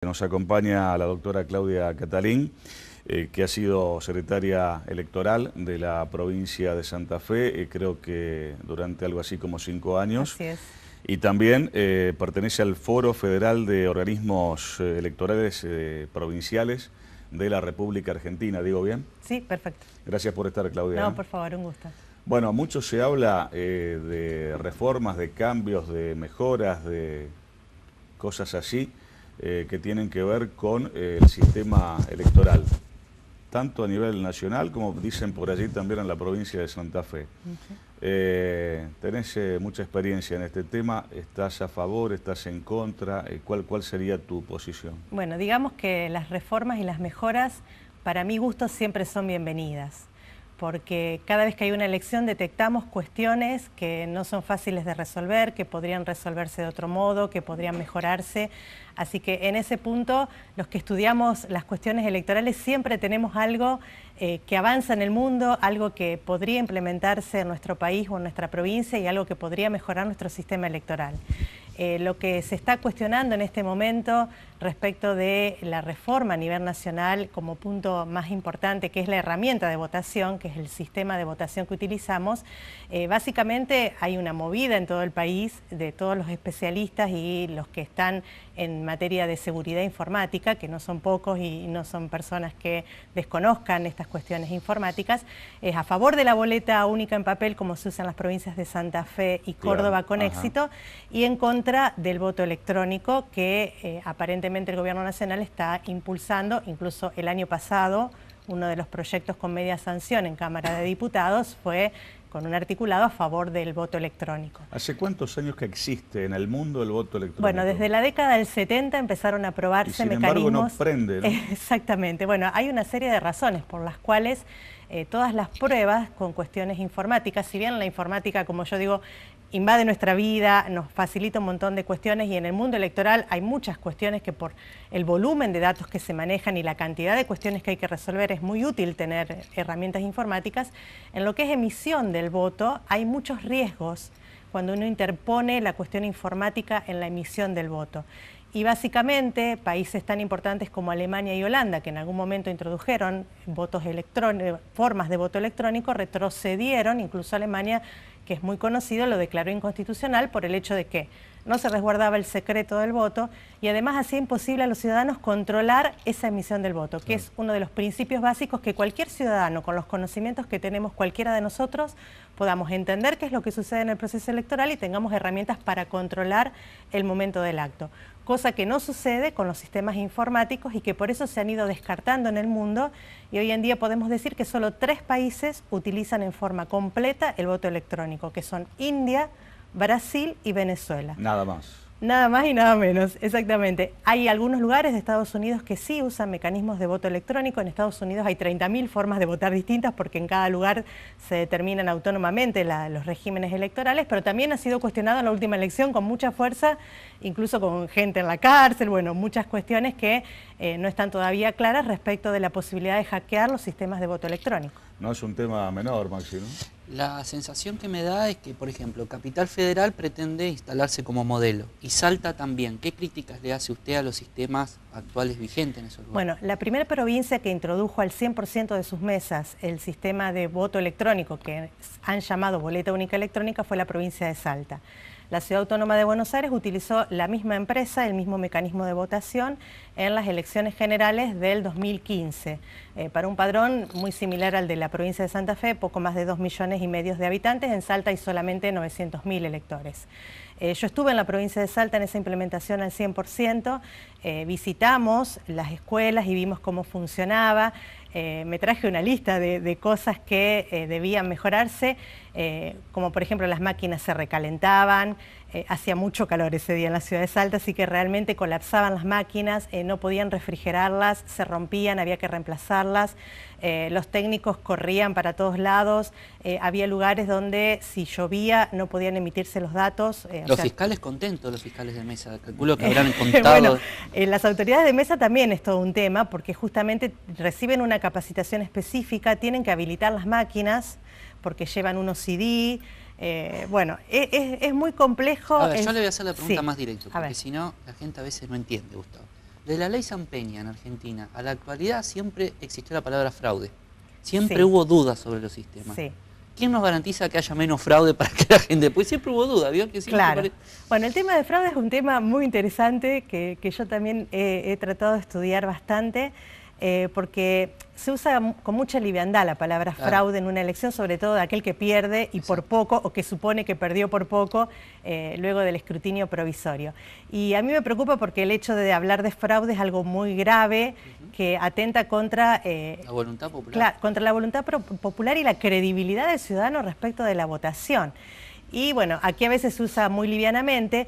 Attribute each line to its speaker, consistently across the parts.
Speaker 1: Nos acompaña la doctora Claudia Catalín, que ha sido secretaria electoral de la provincia de Santa Fe, creo que durante algo así como 5 años.
Speaker 2: Así es.
Speaker 1: Y también pertenece al Foro Federal de Organismos Electorales Provinciales de la República Argentina, ¿digo bien?
Speaker 2: Sí, perfecto.
Speaker 1: Gracias por estar, Claudia.
Speaker 2: No, por favor, un gusto.
Speaker 1: Bueno, mucho se habla de reformas, de cambios, de mejoras, de cosas así, que tienen que ver con el sistema electoral, tanto a nivel nacional como dicen por allí también en la provincia de Santa Fe. Tenés mucha experiencia en este tema, ¿estás a favor, estás en contra? ¿Cuál sería tu posición?
Speaker 2: Bueno, digamos que las reformas y las mejoras, para mi gusto, siempre son bienvenidas, porque cada vez que hay una elección detectamos cuestiones que no son fáciles de resolver, que podrían resolverse de otro modo, que podrían mejorarse. Así que en ese punto, los que estudiamos las cuestiones electorales siempre tenemos algo que avanza en el mundo, algo que podría implementarse en nuestro país o en nuestra provincia y algo que podría mejorar nuestro sistema electoral. Lo que se está cuestionando en este momento respecto de la reforma a nivel nacional como punto más importante, que es la herramienta de votación, que es el sistema de votación que utilizamos, básicamente hay una movida en todo el país de todos los especialistas y los que están en materia de seguridad informática, que no son pocos y no son personas que desconozcan estas cuestiones informáticas, es a favor de la boleta única en papel, como se usa en las provincias de Santa Fe y Córdoba con éxito, y en contra del voto electrónico que aparentemente el Gobierno Nacional está impulsando. Incluso el año pasado uno de los proyectos con media sanción en Cámara de Diputados fue con un articulado a favor del voto electrónico.
Speaker 1: ¿Hace cuántos años que existe en el mundo el voto electrónico?
Speaker 2: Bueno, desde la década del 70 empezaron a aprobarse mecanismos...
Speaker 1: Sin embargo no prende, ¿no?
Speaker 2: Exactamente. Bueno, hay una serie de razones por las cuales todas las pruebas con cuestiones informáticas, si bien la informática, como yo digo, invade nuestra vida, nos facilita un montón de cuestiones, y en el mundo electoral hay muchas cuestiones que por el volumen de datos que se manejan y la cantidad de cuestiones que hay que resolver es muy útil tener herramientas informáticas. En lo que es emisión del voto hay muchos riesgos cuando uno interpone la cuestión informática en la emisión del voto. Y básicamente países tan importantes como Alemania y Holanda, que en algún momento introdujeron votos electrónicos, formas de voto electrónico, retrocedieron. Incluso Alemania, que es muy conocido, lo declaró inconstitucional por el hecho de que no se resguardaba el secreto del voto y además hacía imposible a los ciudadanos controlar esa emisión del voto, que es uno de los principios básicos que cualquier ciudadano, con los conocimientos que tenemos cualquiera de nosotros, podamos entender qué es lo que sucede en el proceso electoral y tengamos herramientas para controlar el momento del acto. Cosa que no sucede con los sistemas informáticos y que por eso se han ido descartando en el mundo, y hoy en día podemos decir que solo 3 países utilizan en forma completa el voto electrónico, que son India, Brasil y Venezuela.
Speaker 1: Nada más.
Speaker 2: Nada más y nada menos, exactamente. Hay algunos lugares de Estados Unidos que sí usan mecanismos de voto electrónico. En Estados Unidos hay 30.000 formas de votar distintas porque en cada lugar se determinan autónomamente los regímenes electorales, pero también ha sido cuestionado en la última elección con mucha fuerza, incluso con gente en la cárcel, bueno, muchas cuestiones que no están todavía claras respecto de la posibilidad de hackear los sistemas de voto electrónico.
Speaker 1: No es un tema menor, Maxi, ¿no?
Speaker 3: La sensación que me da es que, por ejemplo, Capital Federal pretende instalarse como modelo y Salta también. ¿Qué críticas le hace usted a los sistemas actuales vigentes en esos lugares?
Speaker 2: Bueno, la primera provincia que introdujo al 100% de sus mesas el sistema de voto electrónico, que han llamado boleta única electrónica, fue la provincia de Salta. La Ciudad Autónoma de Buenos Aires utilizó la misma empresa, el mismo mecanismo de votación en las elecciones generales del 2015, para un padrón muy similar al de la provincia de Santa Fe, poco más de 2,5 millones de habitantes. En Salta hay solamente 900.000 electores. Yo estuve en la provincia de Salta en esa implementación al 100%, visitamos las escuelas y vimos cómo funcionaba. Me traje una lista de cosas que debían mejorarse, como por ejemplo las máquinas se recalentaban, hacía mucho calor ese día en la ciudad de Salta, así que realmente colapsaban las máquinas, no podían refrigerarlas, se rompían, había que reemplazarlas, los técnicos corrían para todos lados, había lugares donde si llovía no podían emitirse los datos.
Speaker 3: Los fiscales contentos, los fiscales de mesa, calculo que habrán contado.
Speaker 2: Bueno, las autoridades de mesa también es todo un tema, porque justamente reciben una capacitación específica, tienen que habilitar las máquinas porque llevan unos CD. Bueno, es muy complejo.
Speaker 3: A ver, yo le voy a hacer la pregunta más directa, porque
Speaker 2: ver.
Speaker 3: si no, la gente a veces no entiende, Gustavo. De la ley San Peña en Argentina a la actualidad siempre existió la palabra fraude. Siempre
Speaker 2: Sí.
Speaker 3: hubo dudas sobre los sistemas.
Speaker 2: Sí.
Speaker 3: ¿Quién nos garantiza que haya menos fraude para que la gente? Pues siempre hubo duda, ¿vio? Que siempre
Speaker 2: Claro. Bueno, el tema de fraude es un tema muy interesante que yo también he tratado de estudiar bastante, porque se usa con mucha liviandad la palabra
Speaker 3: Claro.
Speaker 2: fraude en una elección, sobre todo de aquel que pierde y por poco, o que supone que perdió por poco, luego del escrutinio provisorio. Y a mí me preocupa porque el hecho de hablar de fraude es algo muy grave, que atenta contra
Speaker 3: La voluntad popular.
Speaker 2: claro, contra la voluntad popular y la credibilidad del ciudadano respecto de la votación. Y bueno, aquí a veces se usa muy livianamente,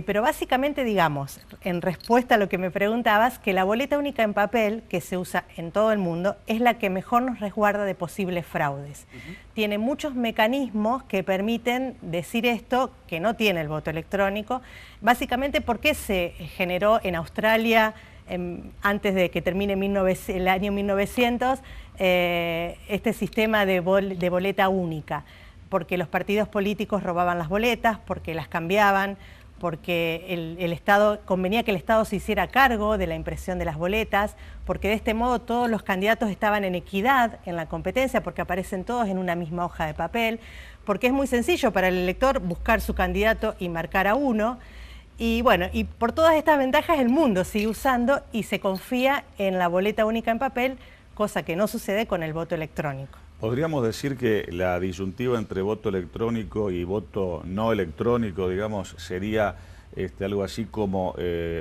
Speaker 2: pero básicamente, digamos, en respuesta a lo que me preguntabas, que la boleta única en papel, que se usa en todo el mundo, es la que mejor nos resguarda de posibles fraudes. Tiene muchos mecanismos que permiten decir esto, que no tiene el voto electrónico, básicamente porque se generó en Australia, antes de que termine el año 1900, este sistema de boleta única, porque los partidos políticos robaban las boletas, porque las cambiaban, porque el Estado, convenía que el Estado se hiciera cargo de la impresión de las boletas, porque de este modo todos los candidatos estaban en equidad en la competencia, porque aparecen todos en una misma hoja de papel, porque es muy sencillo para el elector buscar su candidato y marcar a uno. Y bueno, y por todas estas ventajas el mundo sigue usando y se confía en la boleta única en papel, cosa que no sucede con el voto electrónico.
Speaker 1: Podríamos decir que la disyuntiva entre voto electrónico y voto no electrónico, digamos, sería algo así como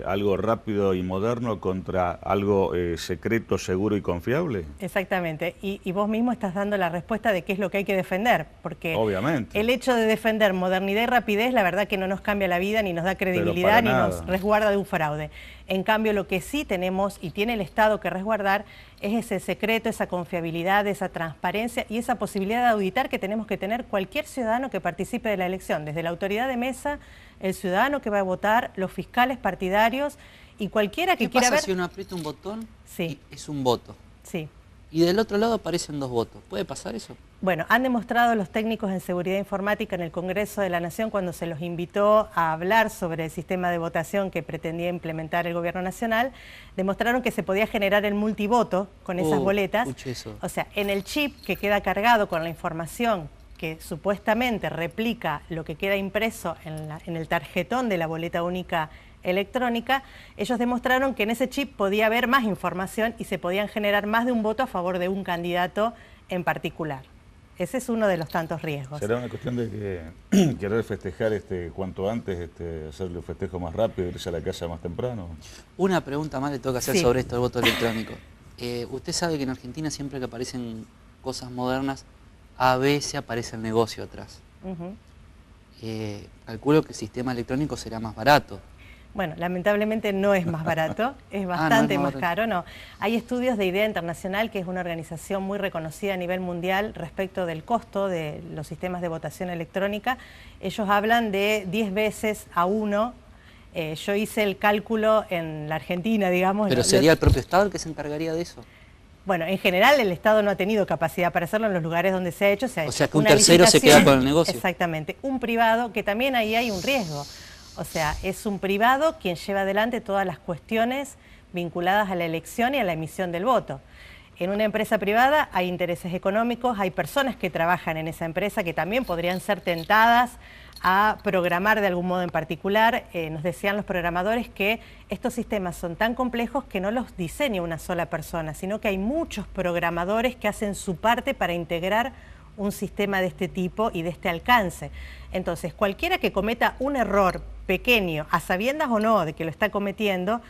Speaker 1: algo rápido y moderno contra algo secreto, seguro y confiable.
Speaker 2: Exactamente, y vos mismo estás dando la respuesta de qué es lo que hay que defender, porque
Speaker 1: obviamente
Speaker 2: el hecho de defender modernidad y rapidez, la verdad que no nos cambia la vida, ni nos da credibilidad, ni nos resguarda de un fraude. En cambio, lo que sí tenemos y tiene el Estado que resguardar es ese secreto, esa confiabilidad, esa transparencia y esa posibilidad de auditar que tenemos que tener cualquier ciudadano que participe de la elección, desde la autoridad de mesa, el ciudadano que va a votar, los fiscales partidarios y cualquiera que quiera ver...
Speaker 3: ¿Qué pasa si uno aprieta un botón
Speaker 2: Sí.
Speaker 3: y es un voto?
Speaker 2: Sí.
Speaker 3: Y del otro lado aparecen dos votos. ¿Puede pasar eso?
Speaker 2: Bueno, han demostrado los técnicos en seguridad informática en el Congreso de la Nación cuando se los invitó a hablar sobre el sistema de votación que pretendía implementar el Gobierno Nacional, demostraron que se podía generar el multivoto con esas boletas.
Speaker 3: Eso.
Speaker 2: O sea, en el chip que queda cargado con la información que supuestamente replica lo que queda impreso en el tarjetón de la boleta única electrónica, ellos demostraron que en ese chip podía haber más información y se podían generar más de un voto a favor de un candidato en particular. Ese es uno de los tantos riesgos.
Speaker 1: ¿Será una cuestión de que querer festejar cuanto antes, hacerle un festejo más rápido, irse a la casa más temprano?
Speaker 3: Una pregunta más le tengo que hacer
Speaker 2: Sí.
Speaker 3: sobre esto del voto electrónico. Usted sabe que en Argentina siempre que aparecen cosas modernas, a veces aparece el negocio atrás. Calculo que el sistema electrónico será más barato.
Speaker 2: Bueno, lamentablemente no es más barato, es bastante
Speaker 3: no es
Speaker 2: más
Speaker 3: más
Speaker 2: caro, no. Hay estudios de IDEA Internacional, que es una organización muy reconocida a nivel mundial respecto del costo de los sistemas de votación electrónica. Ellos hablan de 10 veces a 1. Yo hice el cálculo en la Argentina, digamos.
Speaker 3: ¿Pero sería el propio Estado el que se encargaría de eso?
Speaker 2: Bueno, en general el Estado no ha tenido capacidad para hacerlo en los lugares donde se ha hecho.
Speaker 3: O sea, que un tercero se queda con el negocio.
Speaker 2: Exactamente. Un privado, que también ahí hay un riesgo. O sea, es un privado quien lleva adelante todas las cuestiones vinculadas a la elección y a la emisión del voto. En una empresa privada hay intereses económicos, hay personas que trabajan en esa empresa que también podrían ser tentadas a programar de algún modo en particular. Nos decían los programadores que estos sistemas son tan complejos que no los diseña una sola persona, sino que hay muchos programadores que hacen su parte para integrar un sistema de este tipo y de este alcance. Entonces, cualquiera que cometa un error pequeño, a sabiendas o no de que lo está cometiendo,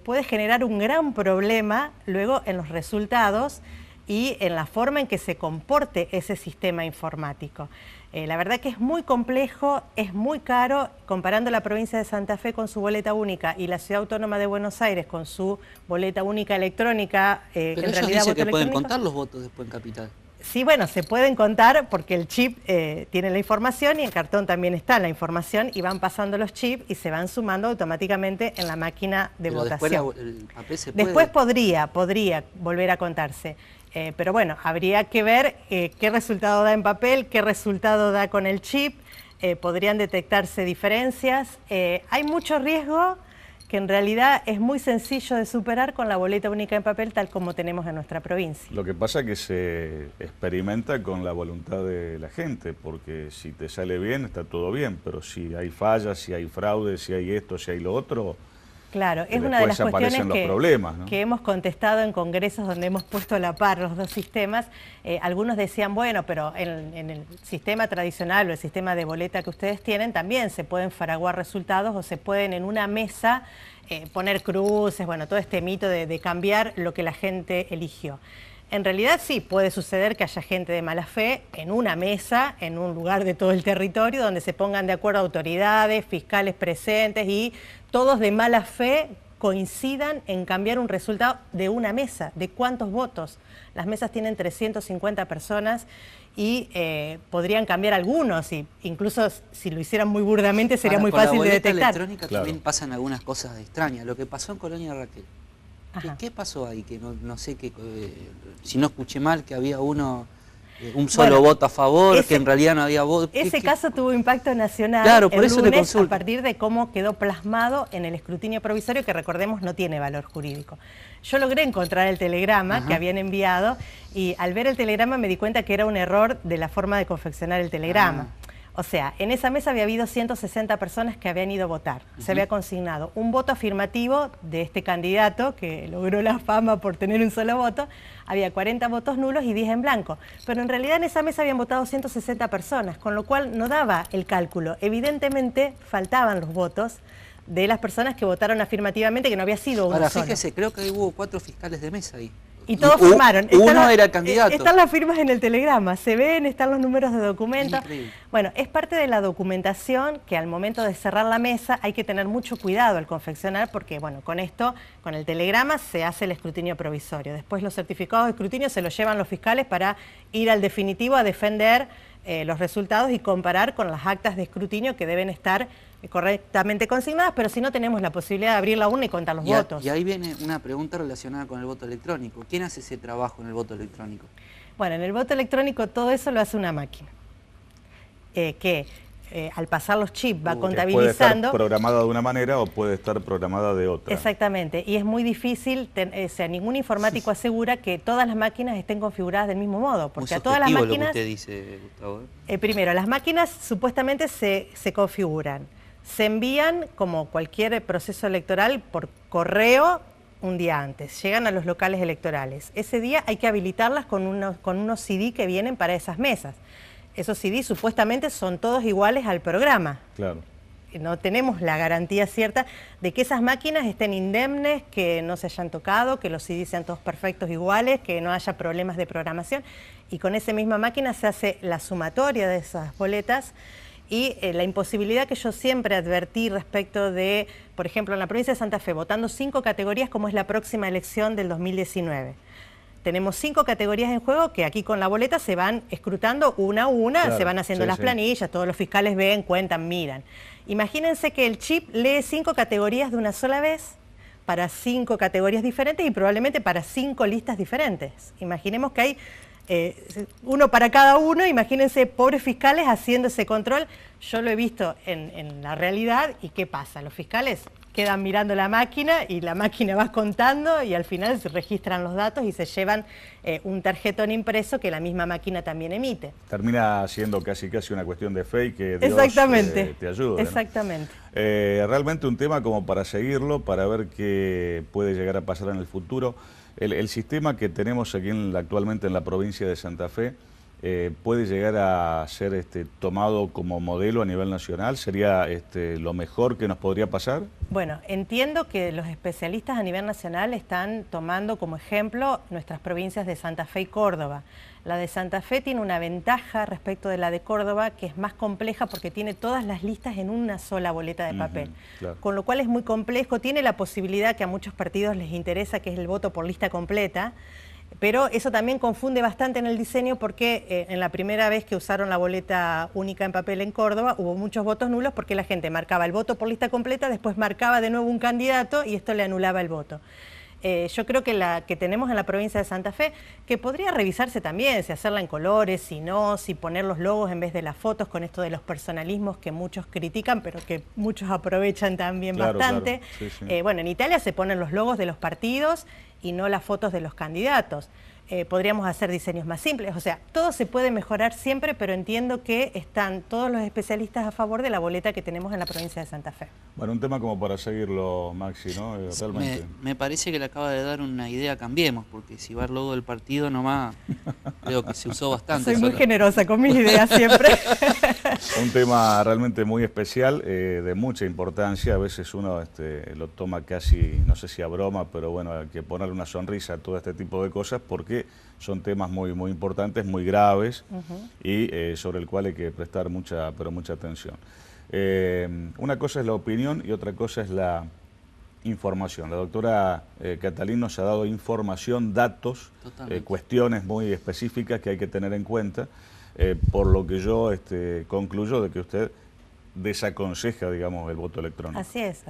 Speaker 2: puede generar un gran problema luego en los resultados y en la forma en que se comporte ese sistema informático. La verdad que es muy complejo, es muy caro. Comparando la provincia de Santa Fe con su boleta única y la Ciudad Autónoma de Buenos Aires con su boleta única electrónica,
Speaker 3: Pero
Speaker 2: en
Speaker 3: ellos
Speaker 2: realidad
Speaker 3: dicen que pueden
Speaker 2: electrónico,
Speaker 3: contar los votos después en Capital.
Speaker 2: Sí, bueno, se pueden contar porque el chip tiene la información y el cartón también está la información y van pasando los chips y se van sumando automáticamente en la máquina de
Speaker 3: Pero
Speaker 2: votación.
Speaker 3: después el papel se puede...
Speaker 2: Después podría volver a contarse, pero bueno, habría que ver qué resultado da en papel, qué resultado da con el chip, podrían detectarse diferencias. Hay mucho riesgo que en realidad es muy sencillo de superar con la boleta única en papel tal como tenemos en nuestra provincia.
Speaker 1: Lo que pasa es que se experimenta con la voluntad de la gente, porque si te sale bien, está todo bien, pero si hay fallas, si hay fraude, si hay esto, si hay lo otro...
Speaker 2: Claro, es una de las cuestiones
Speaker 1: ¿no?
Speaker 2: que hemos contestado en congresos donde hemos puesto a la par los dos sistemas. Algunos decían, bueno, pero en el sistema tradicional o el sistema de boleta que ustedes tienen también se pueden fraguar resultados o se pueden en una mesa poner cruces, bueno, todo este mito de cambiar lo que la gente eligió. En realidad sí, puede suceder que haya gente de mala fe en una mesa, en un lugar de todo el territorio, donde se pongan de acuerdo autoridades, fiscales presentes y todos de mala fe coincidan en cambiar un resultado de una mesa. ¿De cuántos votos? Las mesas tienen 350 personas y podrían cambiar algunos, y incluso si lo hicieran muy burdamente sería muy fácil de detectar.
Speaker 3: Con la boleta electrónica también pasan algunas cosas extrañas. Lo que pasó en Colonia Raquel. ¿Qué pasó ahí? Que no sé, si no escuché mal, que había un solo voto a favor, que en realidad no había voto.
Speaker 2: Ese caso tuvo impacto nacional,
Speaker 3: claro, por eso le consulto.
Speaker 2: A partir de cómo quedó plasmado en el escrutinio provisorio, que recordemos no tiene valor jurídico. Yo logré encontrar el telegrama que habían enviado y al ver el telegrama me di cuenta que era un error de la forma de confeccionar el telegrama. O sea, en esa mesa había habido 160 personas que habían ido a votar. Se había consignado un voto afirmativo de este candidato que logró la fama por tener un solo voto. Había 40 votos nulos y 10 en blanco. Pero en realidad en esa mesa habían votado 160 personas, con lo cual no daba el cálculo. Evidentemente faltaban los votos de las personas que votaron afirmativamente, que no había sido uno solo.
Speaker 3: Ahora, fíjese, creo que hubo 4 fiscales de mesa ahí.
Speaker 2: Y todos firmaron.
Speaker 3: Uno era candidato.
Speaker 2: Están las firmas en el telegrama, se ven, están los números de documentos. Bueno, es parte de la documentación que al momento de cerrar la mesa hay que tener mucho cuidado al confeccionar porque, bueno, con esto, con el telegrama se hace el escrutinio provisorio. Después los certificados de escrutinio se los llevan los fiscales para ir al definitivo a defender los resultados y comparar con las actas de escrutinio que deben estar correctamente consignadas, pero si no tenemos la posibilidad de abrir la urna y contar los votos.
Speaker 3: Y ahí viene una pregunta relacionada con el voto electrónico. ¿Quién hace ese trabajo en el voto electrónico?
Speaker 2: Bueno, en el voto electrónico todo eso lo hace una máquina, al pasar los chips va contabilizando.
Speaker 1: Puede estar programada de una manera o puede estar programada de otra.
Speaker 2: Exactamente, y es muy difícil, o sea, ningún informático asegura que todas las máquinas estén configuradas del mismo modo, porque a todas las máquinas...
Speaker 3: Lo que usted dice, Gustavo.
Speaker 2: Primero, las máquinas supuestamente se configuran, se envían como cualquier proceso electoral por correo un día antes, llegan a los locales electorales. Ese día hay que habilitarlas con unos CD que vienen para esas mesas. Esos CD supuestamente son todos iguales al programa.
Speaker 1: Claro.
Speaker 2: No tenemos la garantía cierta de que esas máquinas estén indemnes, que no se hayan tocado, que los CD sean todos perfectos iguales, que no haya problemas de programación. Y con esa misma máquina se hace la sumatoria de esas boletas y la imposibilidad que yo siempre advertí respecto de, por ejemplo, en la provincia de Santa Fe, votando 5 categorías como es la próxima elección del 2019. Tenemos 5 categorías en juego que aquí con la boleta se van escrutando una a una, claro, se van haciendo las planillas, todos los fiscales ven, cuentan, miran. Imagínense que el chip lee 5 categorías de una sola vez para 5 categorías diferentes y probablemente para 5 listas diferentes. Imaginemos que hay uno para cada uno, imagínense pobres fiscales haciendo ese control. Yo lo he visto en la realidad y ¿qué pasa? Los fiscales quedan mirando la máquina y la máquina va contando y al final se registran los datos y se llevan un tarjetón impreso que la misma máquina también emite.
Speaker 1: Termina siendo casi una cuestión de fe y que Dios te ayude.
Speaker 2: Exactamente.
Speaker 1: Realmente un tema como para seguirlo, para ver qué puede llegar a pasar en el futuro. El sistema que tenemos aquí actualmente en la provincia de Santa Fe puede llegar a ser tomado como modelo a nivel nacional. ¿Sería lo mejor que nos podría pasar?
Speaker 2: Bueno, entiendo que los especialistas a nivel nacional están tomando como ejemplo nuestras provincias de Santa Fe y Córdoba. La de Santa Fe tiene una ventaja respecto de la de Córdoba, que es más compleja porque tiene todas las listas en una sola boleta de papel. Claro. Con lo cual es muy complejo, tiene la posibilidad que a muchos partidos les interesa, que es el voto por lista completa, pero eso también confunde bastante en el diseño porque en la primera vez que usaron la boleta única en papel en Córdoba hubo muchos votos nulos porque la gente marcaba el voto por lista completa, después marcaba de nuevo un candidato y esto le anulaba el voto. Yo creo que la que tenemos en la provincia de Santa Fe, que podría revisarse también, si hacerla en colores, si no, si poner los logos en vez de las fotos, con esto de los personalismos que muchos critican, pero que muchos aprovechan también bastante. Claro. Sí, sí. Bueno, en Italia se ponen los logos de los partidos y no las fotos de los candidatos. Podríamos hacer diseños más simples, o sea, todo se puede mejorar siempre, pero entiendo que están todos los especialistas a favor de la boleta que tenemos en la provincia de Santa Fe.
Speaker 1: Bueno, un tema como para seguirlo, Maxi, ¿no? Realmente.
Speaker 3: Me parece que le acaba de dar una idea a Cambiemos, porque si va el logo del partido nomás, creo que se usó bastante.
Speaker 2: Soy muy generosa con mis ideas siempre.
Speaker 1: Un tema realmente muy especial, de mucha importancia, a veces uno lo toma casi, no sé si a broma, pero bueno, hay que ponerle una sonrisa a todo este tipo de cosas, porque son temas muy importantes, muy graves, y sobre el cual hay que prestar mucha atención. Una cosa es la opinión y otra cosa es la información. La doctora Catalín nos ha dado información, datos, cuestiones muy específicas que hay que tener en cuenta, por lo que yo concluyo de que usted desaconseja, digamos, el voto electrónico.
Speaker 2: Así es,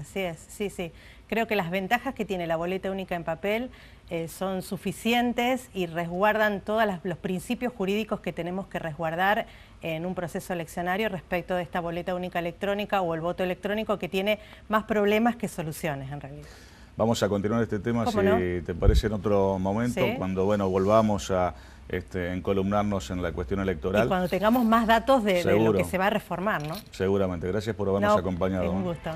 Speaker 2: sí, sí. Creo que las ventajas que tiene la boleta única en papel son suficientes y resguardan todos los principios jurídicos que tenemos que resguardar en un proceso eleccionario respecto de esta boleta única electrónica o el voto electrónico, que tiene más problemas que soluciones en realidad.
Speaker 1: Vamos a continuar este tema, si
Speaker 2: no,
Speaker 1: te parece, en otro momento,
Speaker 2: ¿sí?
Speaker 1: Cuando volvamos a encolumnarnos en la cuestión electoral.
Speaker 2: Y cuando tengamos más datos de lo que se va a reformar, ¿no?
Speaker 1: Seguramente. Gracias por habernos acompañado.
Speaker 2: Un gusto.